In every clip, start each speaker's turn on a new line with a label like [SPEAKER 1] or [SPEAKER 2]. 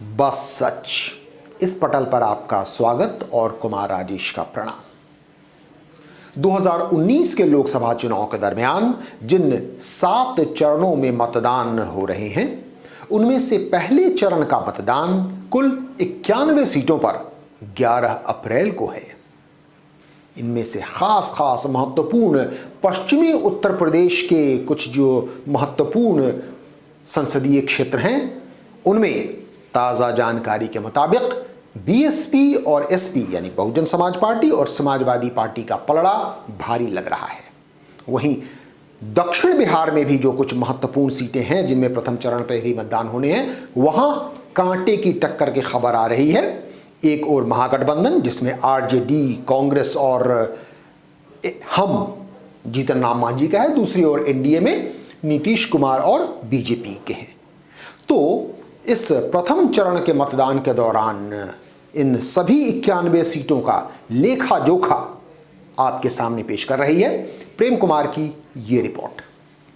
[SPEAKER 1] बस सच। इस पटल पर आपका स्वागत और कुमार राजेश का प्रणाम। 2019 के लोकसभा चुनाव के दरमियान जिन 7 चरणों में मतदान हो रहे हैं, उनमें से पहले चरण का मतदान कुल 91 सीटों पर 11 अप्रैल को है। इनमें से खास महत्वपूर्ण पश्चिमी उत्तर प्रदेश के कुछ जो महत्वपूर्ण संसदीय क्षेत्र हैं, उनमें ताज़ा जानकारी के मुताबिक बीएसपी और एसपी यानी बहुजन समाज पार्टी और समाजवादी पार्टी का पलड़ा भारी लग रहा है। वहीं दक्षिण बिहार में भी जो कुछ महत्वपूर्ण सीटें हैं जिनमें प्रथम चरण पर ही मतदान होने हैं, वहां कांटे की टक्कर की खबर आ रही है। एक और महागठबंधन जिसमें आरजेडी, कांग्रेस और हम जीतन राम मांझी का है, दूसरी ओर एनडीए में नीतीश कुमार और बीजेपी के हैं। तो इस प्रथम चरण के मतदान के दौरान इन सभी 91 सीटों का लेखा जोखा आपके सामने पेश कर रही है प्रेम कुमार की ये रिपोर्ट।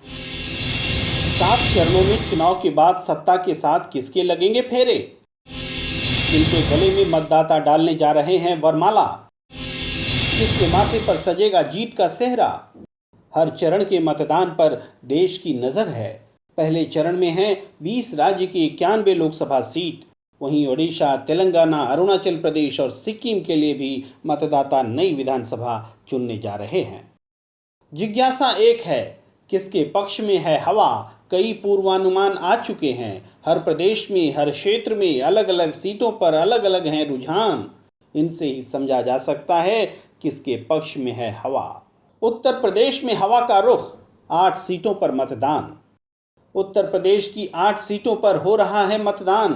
[SPEAKER 2] 7 चरणों में चुनाव के बाद सत्ता के साथ किसके लगेंगे फेरे? किनके गले में मतदाता डालने जा रहे हैं वरमाला? किसके माथे पर सजेगा जीत का सेहरा? हर चरण के मतदान पर देश की नजर है। पहले चरण में हैं 20 राज्य की 91 लोकसभा सीट। वहीं ओडिशा, तेलंगाना, अरुणाचल प्रदेश और सिक्किम के लिए भी मतदाता नई विधानसभा चुनने जा रहे हैं। जिज्ञासा एक है, किसके पक्ष में है हवा? कई पूर्वानुमान आ चुके हैं। हर प्रदेश में, हर क्षेत्र में अलग अलग सीटों पर अलग अलग हैं रुझान। इनसे ही समझा जा सकता है किसके पक्ष में है हवा। उत्तर प्रदेश में हवा का रुख, 8 सीटों पर मतदान। उत्तर प्रदेश की 8 सीटों पर हो रहा है मतदान।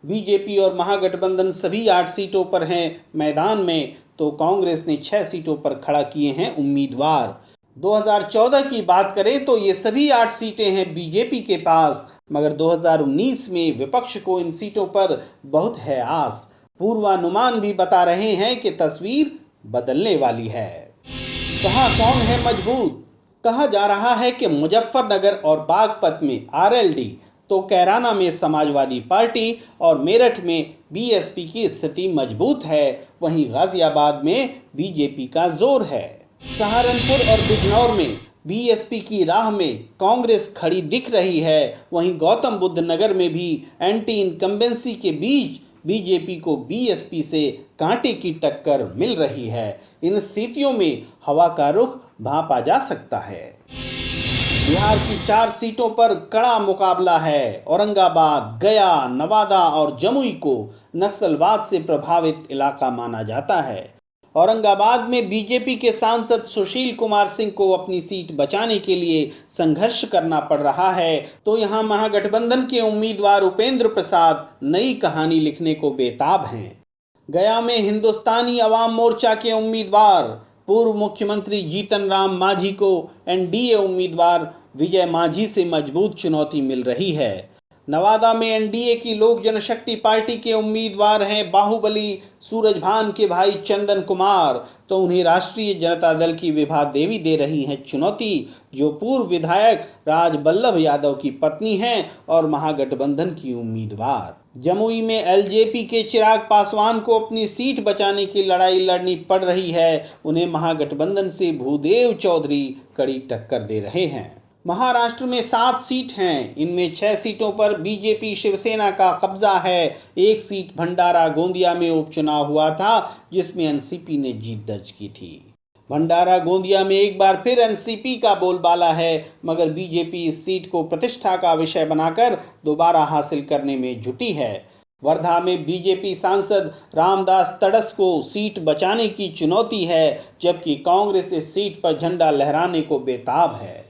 [SPEAKER 2] बीजेपी और महागठबंधन सभी 8 सीटों पर हैं मैदान में, तो कांग्रेस ने 6 सीटों पर खड़ा किए हैं उम्मीदवार। 2014 की बात करें तो ये सभी 8 सीटें हैं बीजेपी के पास, मगर 2019 में विपक्ष को इन सीटों पर बहुत है आस। पूर्वानुमान भी बता रहे हैं कि तस्वीर बदलने वाली है। कहां कौन है मजबूत? कहा जा रहा है कि मुजफ्फरनगर और बागपत में आरएलडी, तो कैराना में समाजवादी पार्टी और मेरठ में बीएसपी की स्थिति मजबूत है। वहीं गाजियाबाद में बीजेपी का जोर है। सहारनपुर और बिजनौर में बीएसपी की राह में कांग्रेस खड़ी दिख रही है। वहीं गौतम बुद्ध नगर में भी एंटी इनकम्बेंसी के बीच बीजेपी को बीएसपी से कांटे की टक्कर मिल रही है। इन स्थितियों में हवा का रुख भांपा जा सकता है। बिहार की 4 सीटों पर कड़ा मुकाबला है। औरंगाबाद, गया, नवादा और जमुई को नक्सलवाद से प्रभावित इलाका माना जाता है। औरंगाबाद में बीजेपी के सांसद सुशील कुमार सिंह को अपनी सीट बचाने के लिए संघर्ष करना पड़ रहा है, तो यहां महागठबंधन के उम्मीदवार उपेंद्र प्रसाद नई कहानी लिखने को बेताब हैं। गया में हिंदुस्तानी अवाम मोर्चा के उम्मीदवार पूर्व मुख्यमंत्री जीतन राम मांझी को एनडीए उम्मीदवार विजय मांझी से मजबूत चुनौती मिल रही है। नवादा में एनडीए की लोक जनशक्ति पार्टी के उम्मीदवार हैं बाहुबली सूरजभान के भाई चंदन कुमार, तो उन्हें राष्ट्रीय जनता दल की विभा देवी दे रही हैं चुनौती, जो पूर्व विधायक राज बल्लभ यादव की पत्नी हैं और महागठबंधन की उम्मीदवार। जमुई में एलजेपी के चिराग पासवान को अपनी सीट बचाने की लड़ाई लड़नी पड़ रही है। उन्हें महागठबंधन से भूदेव चौधरी कड़ी टक्कर दे रहे हैं। महाराष्ट्र में 7 सीट हैं। इनमें 6 सीटों पर बीजेपी शिवसेना का कब्जा है। एक सीट भंडारा गोंदिया में उपचुनाव हुआ था, जिसमें एनसीपी ने जीत दर्ज की थी। भंडारा गोंदिया में एक बार फिर एनसीपी का बोलबाला है, मगर बीजेपी इस सीट को प्रतिष्ठा का विषय बनाकर दोबारा हासिल करने में जुटी है। वर्धा में बीजेपी सांसद रामदास तड़स को सीट बचाने की चुनौती है, जबकि कांग्रेस इस सीट पर झंडा लहराने को बेताब है।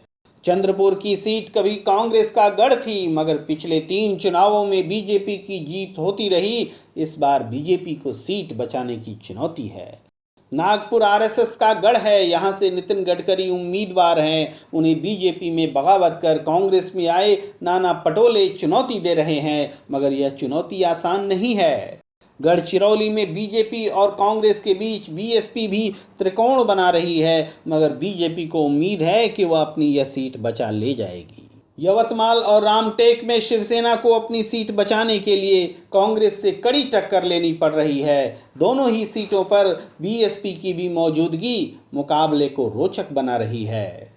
[SPEAKER 2] चंद्रपुर की सीट कभी कांग्रेस का गढ़ थी, मगर पिछले 3 चुनावों में बीजेपी की जीत होती रही। इस बार बीजेपी को सीट बचाने की चुनौती है। नागपुर आरएसएस का गढ़ है। यहां से नितिन गडकरी उम्मीदवार हैं। उन्हें बीजेपी में बगावत कर कांग्रेस में आए नाना पटोले चुनौती दे रहे हैं, मगर यह चुनौती आसान नहीं है। गढ़चिरौली में बीजेपी और कांग्रेस के बीच बीएसपी भी त्रिकोण बना रही है, मगर बीजेपी को उम्मीद है कि वह अपनी यह सीट बचा ले जाएगी। यवतमाल और रामटेक में शिवसेना को अपनी सीट बचाने के लिए कांग्रेस से कड़ी टक्कर लेनी पड़ रही है। दोनों ही सीटों पर बीएसपी की भी मौजूदगी मुकाबले को रोचक बना रही है।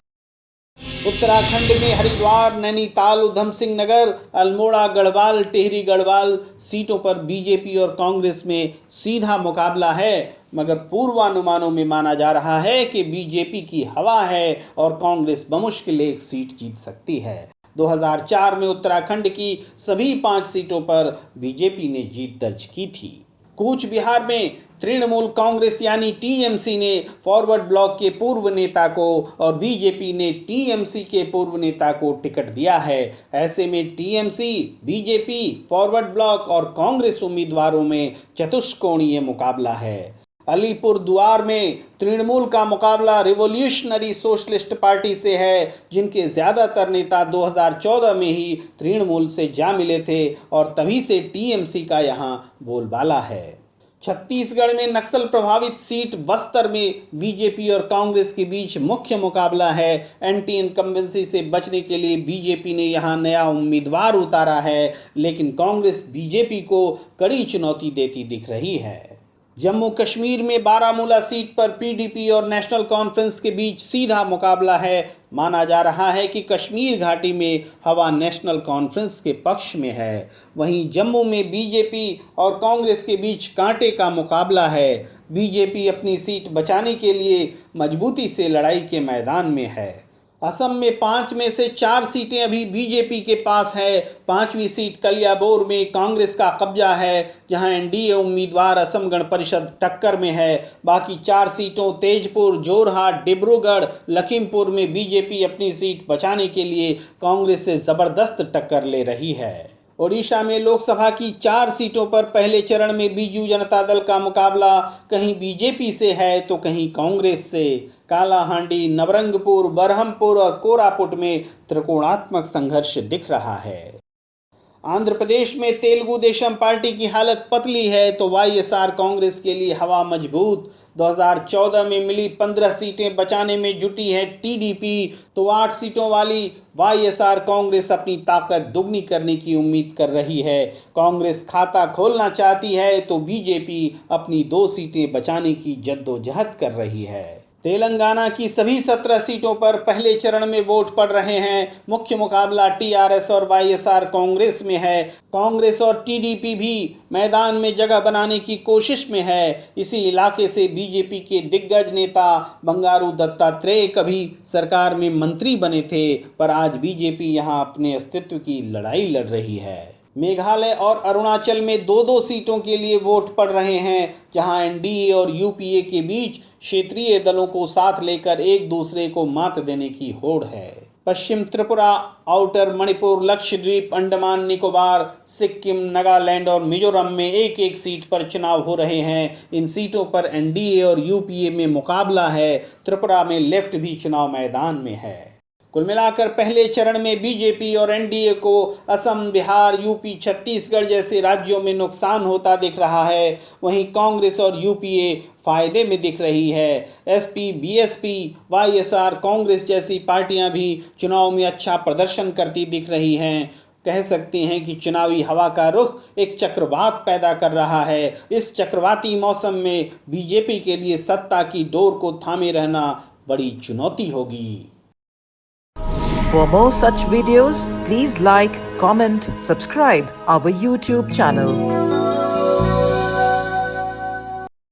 [SPEAKER 2] उत्तराखंड में हरिद्वार, नैनीताल, उधम सिंह नगर, अल्मोड़ा, गढ़वाल, टिहरी गढ़वाल सीटों पर बीजेपी और कांग्रेस में सीधा मुकाबला है, मगर पूर्वानुमानों में माना जा रहा है कि बीजेपी की हवा है और कांग्रेस बमुश्किल एक सीट जीत सकती है। 2004 में उत्तराखंड की सभी 5 सीटों पर बीजेपी ने जीत दर्ज की थी। कूच बिहार में तृणमूल कांग्रेस यानी टीएमसी ने फॉरवर्ड ब्लॉक के पूर्व नेता को और बीजेपी ने टीएमसी के पूर्व नेता को टिकट दिया है। ऐसे में टीएमसी, बीजेपी, फॉरवर्ड ब्लॉक और कांग्रेस उम्मीदवारों में चतुष्कोणीय मुकाबला है। अलीपुर दुआर में तृणमूल का मुकाबला रिवॉल्यूशनरी सोशलिस्ट पार्टी से है, जिनके ज्यादातर नेता 2014 में ही तृणमूल से जा मिले थे और तभी से टीएमसी का यहां बोलबाला है। छत्तीसगढ़ में नक्सल प्रभावित सीट बस्तर में बीजेपी और कांग्रेस के बीच मुख्य मुकाबला है। एंटी इनकम्बेंसी से बचने के लिए बीजेपी ने यहां नया उम्मीदवार उतारा है, लेकिन कांग्रेस बीजेपी को कड़ी चुनौती देती दिख रही है। जम्मू कश्मीर में बारामूला सीट पर पीडीपी और नेशनल कॉन्फ्रेंस के बीच सीधा मुकाबला है। माना जा रहा है कि कश्मीर घाटी में हवा नेशनल कॉन्फ्रेंस के पक्ष में है। वहीं जम्मू में बीजेपी और कांग्रेस के बीच कांटे का मुकाबला है। बीजेपी अपनी सीट बचाने के लिए मजबूती से लड़ाई के मैदान में है। असम में 5 में से 4 सीटें अभी बीजेपी के पास है। 5वीं सीट कलियाबोर में कांग्रेस का कब्जा है, जहां एनडीए उम्मीदवार असम गण परिषद टक्कर में है। बाकी 4 सीटों तेजपुर, जोरहाट, डिब्रूगढ़, लखीमपुर में बीजेपी अपनी सीट बचाने के लिए कांग्रेस से जबरदस्त टक्कर ले रही है। ओडिशा में लोकसभा की 4 सीटों पर पहले चरण में बीजू जनता दल का मुकाबला कहीं बीजेपी से है तो कहीं कांग्रेस से। कालाहांडी, नवरंगपुर, बरहमपुर और कोरापुट में त्रिकोणात्मक संघर्ष दिख रहा है। आंध्र प्रदेश में तेलुगु देशम पार्टी की हालत पतली है तो वाईएसआर कांग्रेस के लिए हवा मजबूत। 2014 में मिली 15 सीटें बचाने में जुटी है टीडीपी, तो 8 सीटों वाली वाईएसआर कांग्रेस अपनी ताकत दुगनी करने की उम्मीद कर रही है। कांग्रेस खाता खोलना चाहती है तो बीजेपी अपनी 2 सीटें बचाने की जद्दोजहद कर रही है। तेलंगाना की सभी 17 सीटों पर पहले चरण में वोट पड़ रहे हैं। मुख्य मुकाबला टीआरएस और वाईएसआर कांग्रेस में है। कांग्रेस और टीडीपी भी मैदान में जगह बनाने की कोशिश में है। इसी इलाके से बीजेपी के दिग्गज नेता बंगारू दत्तात्रेय कभी सरकार में मंत्री बने थे, पर आज बीजेपी यहां अपने अस्तित्व की लड़ाई लड़ रही है। मेघालय और अरुणाचल में 2-2 सीटों के लिए वोट पड़ रहे हैं, जहां एनडीए और यूपीए के बीच क्षेत्रीय दलों को साथ लेकर एक दूसरे को मात देने की होड़ है। पश्चिम त्रिपुरा, आउटर मणिपुर, लक्षद्वीप, अंडमान निकोबार, सिक्किम, नागालैंड और मिजोरम में एक एक सीट पर चुनाव हो रहे हैं। इन सीटों पर एनडीए और यूपीए में मुकाबला है। त्रिपुरा में लेफ्ट भी चुनाव मैदान में है। कुल मिलाकर पहले चरण में बीजेपी और एनडीए को असम, बिहार, यूपी, छत्तीसगढ़ जैसे राज्यों में नुकसान होता दिख रहा है। वहीं कांग्रेस और यूपीए फायदे में दिख रही है। एसपी, बीएसपी, वाईएसआर कांग्रेस जैसी पार्टियां भी चुनाव में अच्छा प्रदर्शन करती दिख रही हैं। कह सकते हैं कि चुनावी हवा का रुख एक चक्रवात पैदा कर रहा है। इस चक्रवाती मौसम में बीजेपी के लिए सत्ता की डोर को थामे रहना बड़ी चुनौती होगी।
[SPEAKER 3] For more such videos, please like, comment, subscribe our YouTube channel.